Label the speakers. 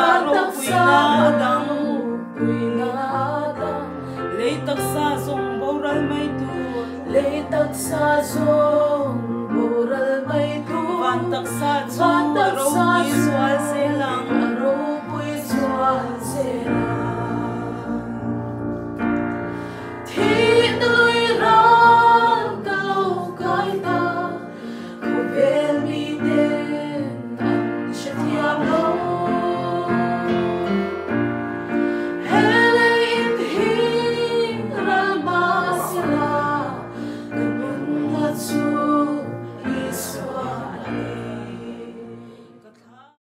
Speaker 1: araw ko'y nadang Leitak sa zong boral may tuot Leitak sa zong boral may tuot Bantak sa zong araw ko'y